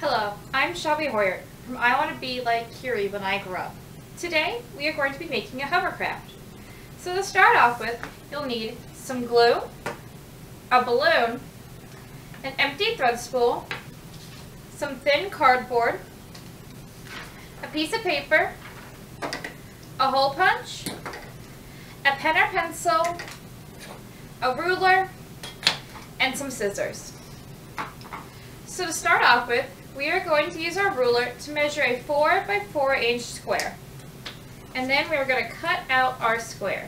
Hello, I'm Shelby Hoyert from I Want to Be Like Curie When I Grow Up. Today, we are going to be making a hovercraft. So to start off with, you'll need some glue, a balloon, an empty thread spool, some thin cardboard, a piece of paper, a hole punch, a pen or pencil, a ruler, and some scissors. So to start off with, we are going to use our ruler to measure a 4 by 4 inch square. And then we are going to cut out our square.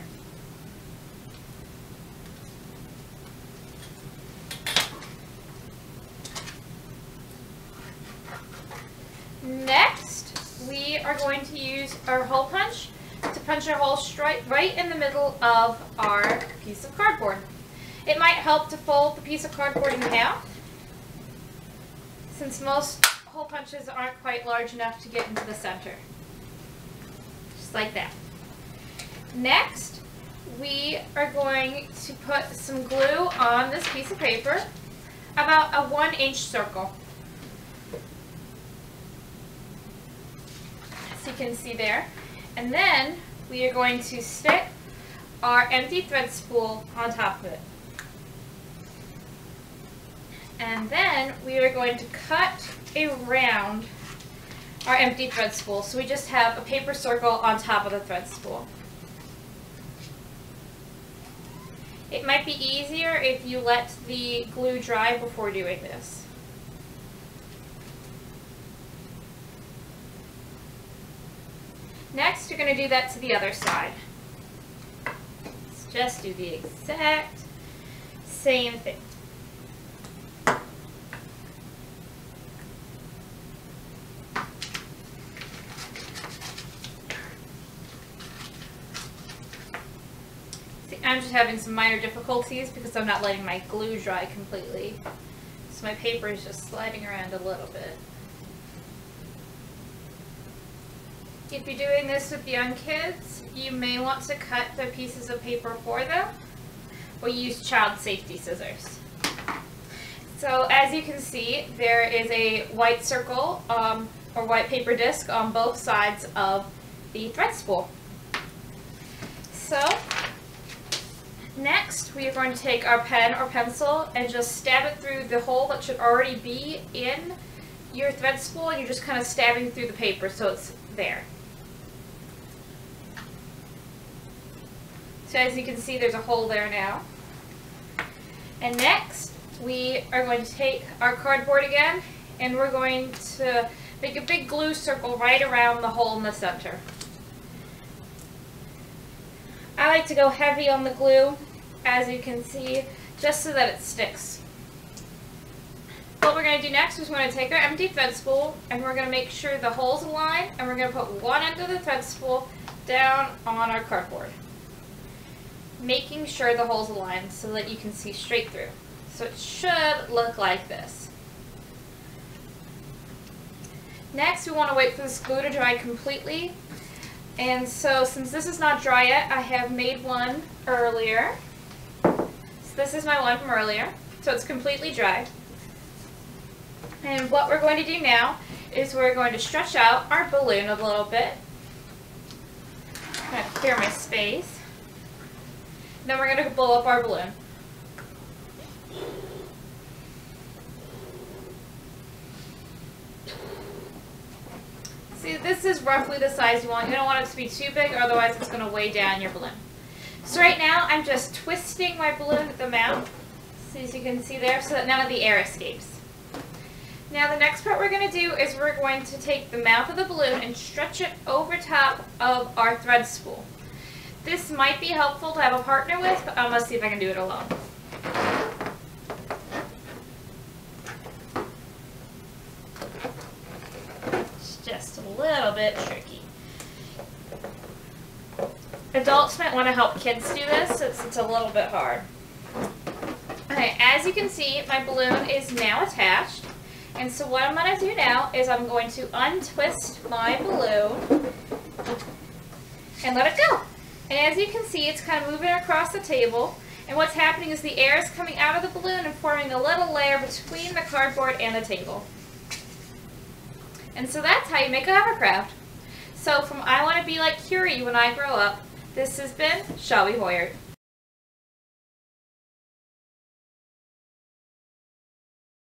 Next, we are going to use our hole punch to punch a hole right in the middle of our piece of cardboard. It might help to fold the piece of cardboard in half, since most hole punches aren't quite large enough to get into the center. Just like that. Next, we are going to put some glue on this piece of paper, about a 1 inch circle. As you can see there. And then we are going to stick our empty thread spool on top of it. And then we are going to cut around our empty thread spool. So we just have a paper circle on top of the thread spool. It might be easier if you let the glue dry before doing this. Next, you're going to do that to the other side. Let's just do the exact same thing. I'm just having some minor difficulties because I'm not letting my glue dry completely. So my paper is just sliding around a little bit. If you're doing this with young kids, you may want to cut the pieces of paper for them or use child safety scissors. So as you can see, there is a white circle or white paper disc on both sides of the thread spool. So next, we are going to take our pen or pencil and just stab it through the hole that should already be in your thread spool, and you're just kind of stabbing through the paper so it's there. So as you can see, there's a hole there now. And next, we are going to take our cardboard again, and we're going to make a big glue circle right around the hole in the center. I like to go heavy on the glue, as you can see, just so that it sticks. What we're going to do next is we're going to take our empty thread spool and we're going to make sure the holes align, and we're going to put one end of the thread spool down on our cardboard, making sure the holes align so that you can see straight through. So it should look like this. Next, we want to wait for this glue to dry completely. And so since this is not dry yet, I have made one earlier. So this is my one from earlier. So it's completely dry. And what we're going to do now is we're going to stretch out our balloon a little bit. I'm going to clear my space. Then we're going to blow up our balloon. See, this is roughly the size you want. You don't want it to be too big, or otherwise it's going to weigh down your balloon. So right now, I'm just twisting my balloon at the mouth, so as you can see there, so that none of the air escapes. Now the next part we're going to do is we're going to take the mouth of the balloon and stretch it over top of our thread spool. This might be helpful to have a partner with, but I'm going to see if I can do it alone. Just a little bit tricky. Adults might want to help kids do this since it's a little bit hard. Okay, as you can see, my balloon is now attached. And so what I'm going to do now is I'm going to untwist my balloon and let it go. And as you can see, it's kind of moving across the table. And what's happening is the air is coming out of the balloon and forming a little layer between the cardboard and the table. And so that's how you make a hovercraft. So from I Want to Be Like Curie When I Grow Up, this has been Shelby Hoyert.